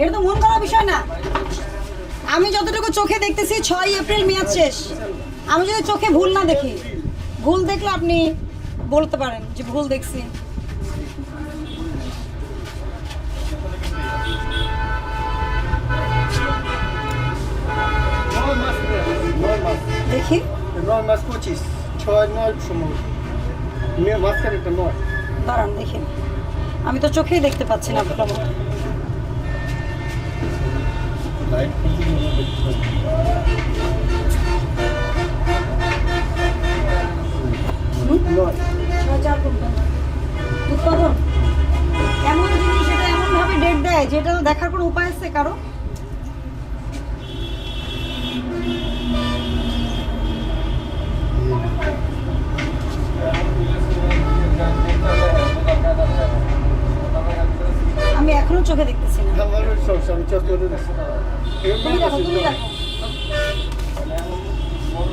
এটা তো মন করার বিষয় না। আমি যতটুকু চোখে দেখতেছি 6 এপ্রিল মেয়াদ শেষ। আমি যদি চোখে ভুল না দেখি, ভুল দেখলে আপনি বলতে পারেন যে ভুল দেখছি। দেখি 9 মাস 25 6 9 সময় মাঝখানে একটা 9 দাঁড়ান দেখি, আমি তো চোখেই দেখতে পাচ্ছি না ভালো মতো। উৎপাদন এমন জিনিস, এটা এমনভাবে ডেট দেয় যেটা দেখার কোনো উপায় আছে কারো? আমি এখনো চোখে দেখতেছি না। আমারও সমস্যা, আমি চোখ করে দেখছি। তুমি দেখো, তুমি দেখো।